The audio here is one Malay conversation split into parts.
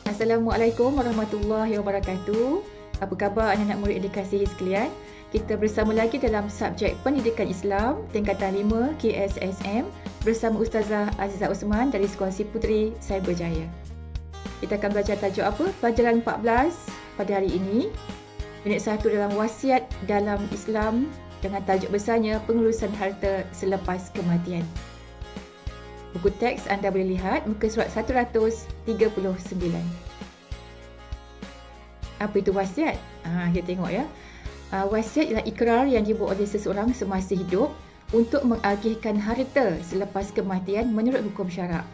Assalamualaikum warahmatullahi wabarakatuh. Apa khabar anak-anak murid yang dikasihi sekalian? Kita bersama lagi dalam subjek Pendidikan Islam tingkatan 5 KSSM bersama Ustazah Azizah Osman dari Sekolah Si Puteri Cyberjaya. Kita akan belajar tajuk apa? Pelajaran 14 pada hari ini. Unit 1 dalam wasiat dalam Islam dengan tajuk besarnya pengurusan harta selepas kematian. Buku teks anda boleh lihat muka surat 139. Apa itu wasiat? Kita tengok ya. Wasiat ialah ikrar yang dibuat oleh seseorang semasa hidup untuk mengagihkan harta selepas kematian menurut hukum syarak.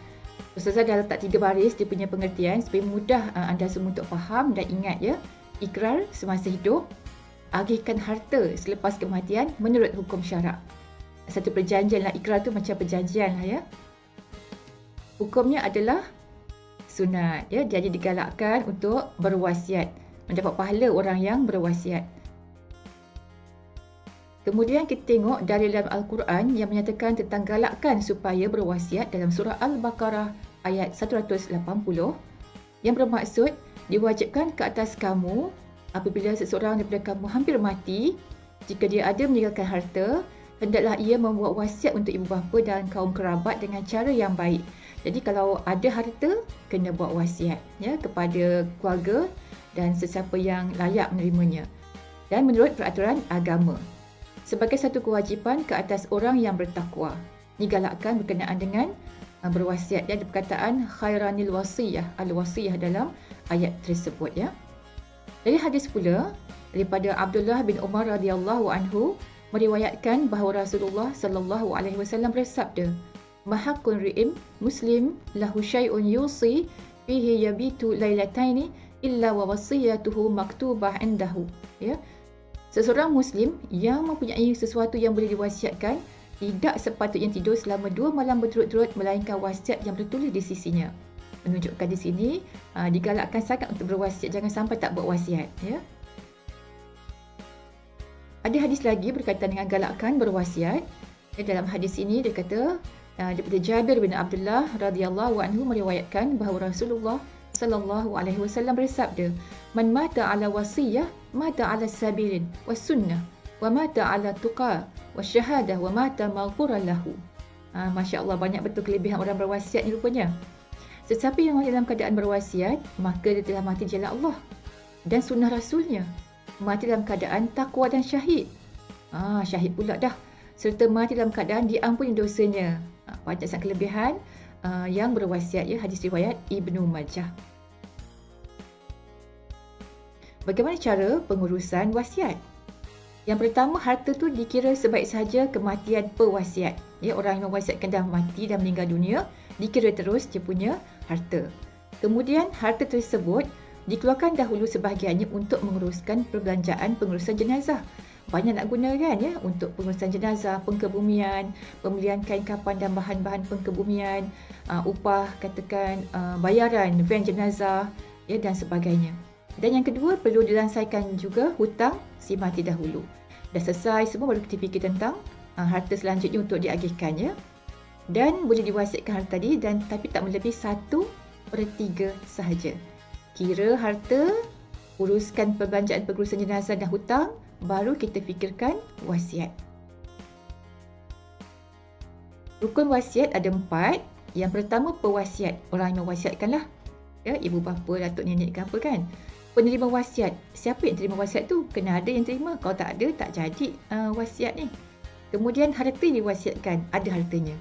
Ustazah dah letak 3 baris dia punya pengertian supaya mudah anda semua untuk faham dan ingat ya. Ikrar semasa hidup, agihkan harta selepas kematian menurut hukum syarak. Satu perjanjian lah, ikrar tu macam perjanjian lah ya. Hukumnya adalah sunat ya, jadi digalakkan untuk berwasiat, mendapat pahala orang yang berwasiat. Kemudian kita tengok dari dalam Al-Quran yang menyatakan tentang galakkan supaya berwasiat dalam surah Al-Baqarah ayat 180 yang bermaksud diwajibkan ke atas kamu apabila seseorang daripada kamu hampir mati, jika dia ada meninggalkan harta, hendaklah ia membuat wasiat untuk ibu bapa dan kaum kerabat dengan cara yang baik. Jadi kalau ada harta, kena buat wasiat ya kepada keluarga dan sesiapa yang layak menerimanya. Dan menurut peraturan agama, sebagai satu kewajipan ke atas orang yang bertakwa. Ini galakkan berkenaan dengan berwasiat. Ada perkataan khairanil wasiyah, al-wasiyah dalam ayat tersebut ya. Dari hadis pula daripada Abdullah bin Umar radhiyallahu anhu meriwayatkan bahawa Rasulullah sallallahu alaihi wasallam bersabda, "Mahaqqun ri'im muslim lahu syai'un yusi fihi yabitu lailataini illa wa wasiyatuhu maktubah indahu." Ya. Seseorang muslim yang mempunyai sesuatu yang boleh diwasiatkan tidak sepatutnya tidur selama 2 malam berturut-turut melainkan wasiat yang tertulis di sisinya. Menunjukkan di sini digalakkan sangat untuk berwasiat, jangan sampai tak buat wasiat ya. Ada hadis lagi berkaitan dengan galakkan berwasiat. Dalam hadis ini dia kata daripada Jabir bin Abdullah radhiyallahu anhu meriwayatkan bahawa Rasulullah sallallahu alaihi wasallam bersabda, "Man mata ala wasiyah, mata ala sabilin was sunnah, wa mata ala tuqa was syahadah, wa mata maghfuran lahu." Masya-Allah, banyak betul kelebihan orang berwasiat ni rupanya. Sesiapa yang mati dalam keadaan berwasiat, maka dia telah mati di jalan Allah dan sunnah Rasulnya. Mati dalam keadaan takwa dan syahid. Syahid pula dah. Serta mati dalam keadaan diampuni dosanya. Banyak sangat kelebihan yang berwasiat ya, hadis riwayat Ibnu Majah. Bagaimana cara pengurusan wasiat? Yang pertama, harta tu dikira sebaik sahaja kematian pewasiat. Ya, orang yang mewasiatkan dah mati dan meninggal dunia, dikira terus dia punya harta. Kemudian harta tersebut dikeluarkan dahulu sebahagiannya untuk menguruskan perbelanjaan pengurusan jenazah. Banyak nak gunakan ya untuk pengurusan jenazah, pengkebumian, pembelian kain kafan dan bahan-bahan pengkebumian, upah, katakan bayaran van jenazah ya dan sebagainya. Dan yang kedua, perlu diselesaikan juga hutang si mati dahulu. Dah selesai semua baru kita fikir tentang harta selanjutnya untuk diagihkan ya. Dan boleh diwasiatkan harta tadi dan tapi tak melebihi 1/3 sahaja. Kira harta, uruskan perbelanjaan pengurusan jenazah dan hutang, baru kita fikirkan wasiat. Rukun wasiat ada 4. Yang pertama, pewasiat. Orang yang mewasiatkanlah. Ya, ibu bapa, datuk nenek ke apa kan. Penerima wasiat. Siapa yang terima wasiat tu? Kena ada yang terima. Kalau tak ada, tak jadi wasiat ni. Kemudian harta diwasiatkan, ada hartanya.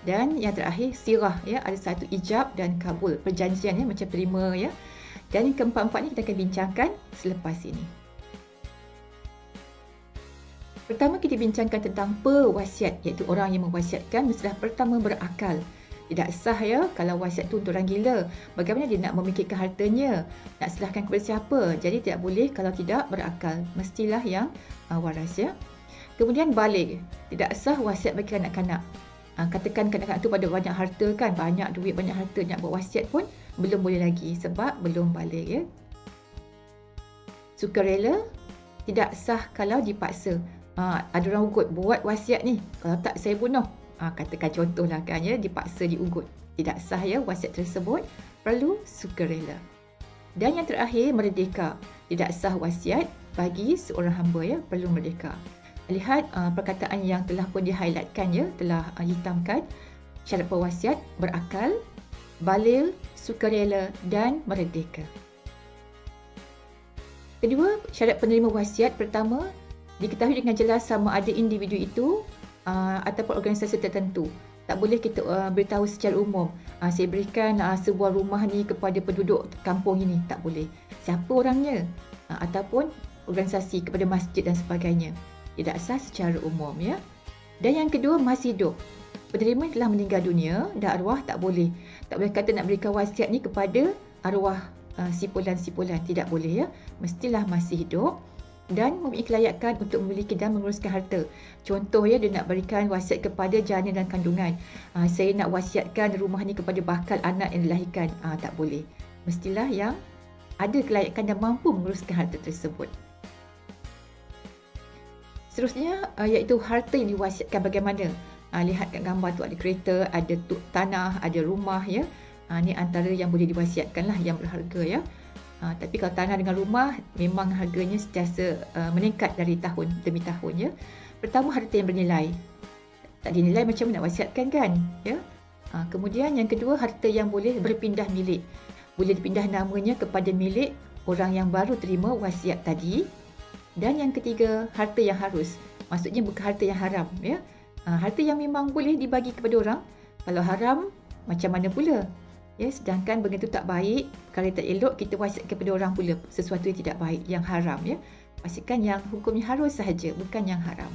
Dan yang terakhir, sirah ya, ada satu ijab dan kabul, perjanjian ya, macam terima ya. Dan yang keempat-empat ni kita akan bincangkan selepas ini. Pertama kita bincangkan tentang pewasiat, iaitu orang yang mewasiatkan mestilah pertama berakal. Tidak sah ya kalau wasiat tu untuk orang gila. Bagaimana dia nak memikirkan hartanya, nak serahkan kepada siapa. Jadi tidak boleh kalau tidak berakal. Mestilah yang waras ya. Kemudian baligh, tidak sah wasiat bagi kanak-kanak. Katakan kanak-kanak tu pada banyak harta kan, banyak duit, banyak harta, nak buat wasiat pun belum boleh lagi sebab belum baligh ya. Sukarela, tidak sah kalau dipaksa. Ada orang ugut, buat wasiat ni, kalau tak saya bunuh. Katakan contohlah kan ya, dipaksa diugut. Tidak sah ya wasiat tersebut, perlu sukarela. Dan yang terakhir, merdeka. Tidak sah wasiat bagi seorang hamba ya, perlu merdeka. Lihat perkataan yang telah pun di-highlightkan ya, telah hitamkan. Syarat pewasiat berakal, balil, sukarela dan merdeka. Kedua, syarat penerima wasiat pertama, diketahui dengan jelas sama ada individu itu ataupun organisasi tertentu. Tak boleh kita beritahu secara umum, saya berikan sebuah rumah ni kepada penduduk kampung ini. Tak boleh. Siapa orangnya? Ataupun organisasi, kepada masjid dan sebagainya. Tidak sah secara umum ya. Dan yang kedua, masih hidup. Penerima telah meninggal dunia dan arwah tak boleh. Tak boleh kata nak berikan wasiat ni kepada arwah sipulan-sipulan. Tidak boleh ya. Mestilah masih hidup dan mempunyai kelayakan untuk memiliki dan menguruskan harta. Contoh ya, dia nak berikan wasiat kepada jana dan kandungan. Saya nak wasiatkan rumah ni kepada bakal anak yang dilahirkan. Tak boleh. Mestilah yang ada kelayakan dan mampu menguruskan harta tersebut. Seterusnya iaitu harta yang diwasiatkan bagaimana. Lihat kat gambar tu, ada kereta, ada tanah, ada rumah ya. Ni antara yang boleh diwasiatkan lah, yang berharga ya. Tapi kalau tanah dengan rumah memang harganya sentiasa meningkat dari tahun demi tahun ya. Pertama, harta yang bernilai. Tak dinilai macam mana nak wasiatkan kan ya. Kemudian yang kedua, harta yang boleh berpindah milik. Boleh dipindah namanya kepada milik orang yang baru terima wasiat tadi. Dan yang ketiga, harta yang harus. Maksudnya bukan harta yang haram ya. Harta yang memang boleh dibagi kepada orang. Kalau haram, macam mana pula? Ya, sedangkan benda itu tak baik, kalau tak elok, kita wasiat kepada orang pula sesuatu yang tidak baik, yang haram ya. Pastikan yang hukumnya harus sahaja, bukan yang haram.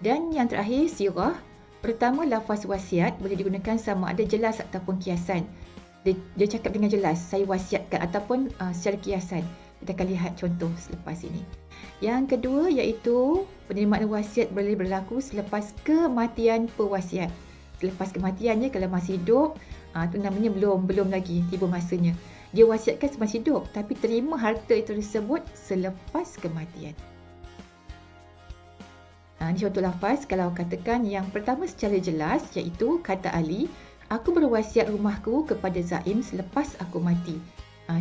Dan yang terakhir, sirah. Pertama, lafaz wasiat boleh digunakan sama ada jelas ataupun kiasan. Dia cakap dengan jelas, saya wasiatkan, ataupun secara kiasan. Kita akan lihat contoh selepas ini. Yang kedua iaitu penerimaan wasiat boleh berlaku selepas kematian pewasiat. Selepas kematiannya, kalau masih hidup, tu namanya belum lagi tiba masanya. Dia wasiatkan semasa hidup, tapi terima harta itu tersebut selepas kematian. Ini contoh lafaz. Kalau katakan yang pertama secara jelas, iaitu kata Ali, aku berwasiat rumahku kepada Zaim selepas aku mati.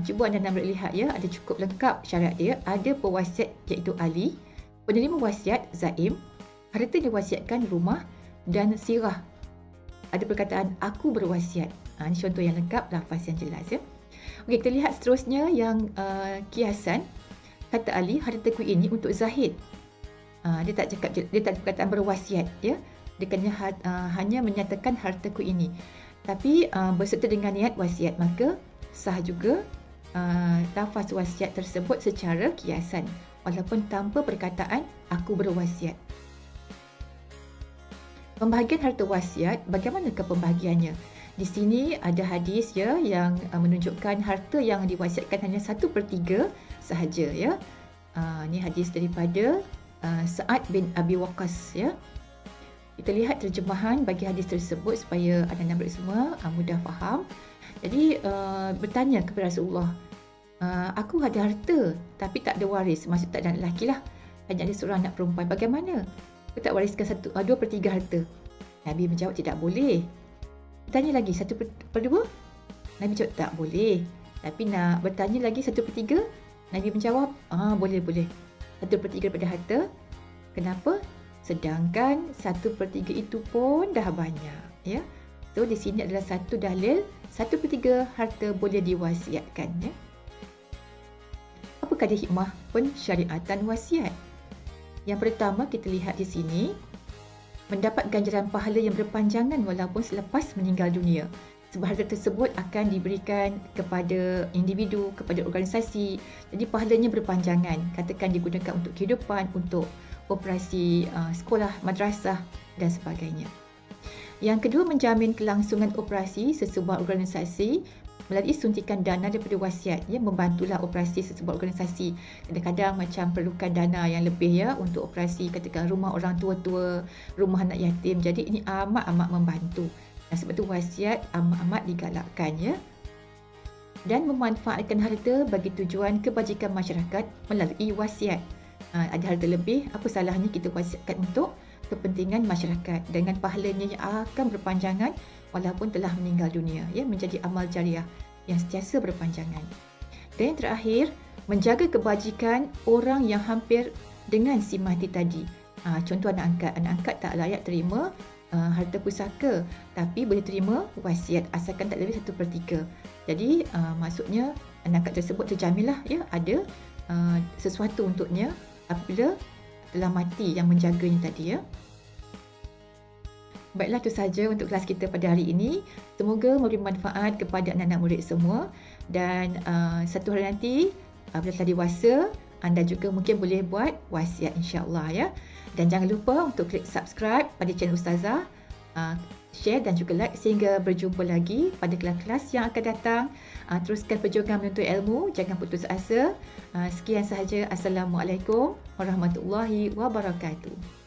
Cuba anda nak lihat ya, ada cukup lengkap syarat dia. Ada pewasiat iaitu Ali, penerima wasiat Zaim, harta diwasiatkan rumah dan sirah. Ada perkataan aku berwasiat. Ini contoh yang lengkap, lafaz yang jelas ya. Okey, kita lihat seterusnya yang kiasan. Kata Ali, hartaku ini untuk Zahid. Dia tak cakap, dia tak ada perkataan berwasiat ya. Dia hanya menyatakan hartaku ini. Tapi berserta dengan niat wasiat, maka sah juga lafaz wasiat tersebut secara kiasan walaupun tanpa perkataan aku berwasiat. Pembahagian harta wasiat, bagaimanakah pembahagiannya? Di sini ada hadis ya yang menunjukkan harta yang diwasiatkan hanya 1/3 sahaja ya. Ini hadis daripada Sa'ad bin Abi Waqqas ya. Kita lihat terjemahan bagi hadis tersebut supaya anda semua mudah faham. Jadi bertanya kepada Rasulullah, aku ada harta tapi tak ada waris, maksud tak ada anak lelaki lah, hanya ada seorang anak perempuan, bagaimana? Aku tak wariskan 2/3 harta. Nabi menjawab tidak boleh. Bertanya lagi 1/2? Nabi jawab tak boleh. Tapi nak bertanya lagi 1/3? Nabi menjawab boleh. 1/3 daripada harta. Kenapa? Sedangkan 1/3 itu pun dah banyak ya. So di sini adalah satu dalil 1/3 harta boleh diwasiatkan ya. Apakah dia hikmah pensyariatan wasiat? Yang pertama kita lihat di sini, mendapat ganjaran pahala yang berpanjangan walaupun selepas meninggal dunia. Sebab harta tersebut akan diberikan kepada individu, kepada organisasi. Jadi pahalanya berpanjangan. Katakan digunakan untuk kehidupan, untuk operasi sekolah, madrasah dan sebagainya. Yang kedua, menjamin kelangsungan operasi sesebuah organisasi melalui suntikan dana daripada wasiat ya, membantulah operasi sesebuah organisasi. Kadang-kadang macam perlukan dana yang lebih ya untuk operasi, katakan rumah orang tua-tua, rumah anak yatim. Jadi ini amat-amat membantu. Dan sebab itu wasiat amat-amat digalakkan ya. Dan memanfaatkan harta bagi tujuan kebajikan masyarakat melalui wasiat. ada harta lebih, apa salahnya kita wasiatkan untuk kepentingan masyarakat dengan pahalanya yang akan berpanjangan walaupun telah meninggal dunia, ya, menjadi amal jariah yang sentiasa berpanjangan. Dan yang terakhir, menjaga kebajikan orang yang hampir dengan si mati tadi. Contoh anak angkat tak layak terima harta pusaka, tapi boleh terima wasiat asalkan tak lebih 1/3. Jadi maksudnya anak angkat tersebut terjaminlah, ya, ada sesuatu untuknya apabila telah mati yang menjaganya tadi, ya. Baiklah, itu sahaja untuk kelas kita pada hari ini. Semoga memberi manfaat kepada anak-anak murid semua, dan satu hari nanti bila telah dewasa, anda juga mungkin boleh buat wasiat, insya-Allah, ya. Dan jangan lupa untuk klik subscribe pada channel Ustazah, share dan juga like, sehingga berjumpa lagi pada kelas-kelas yang akan datang. Teruskan perjuangan menuntut ilmu, jangan putus asa. Sekian sahaja. Assalamualaikum warahmatullahi wabarakatuh.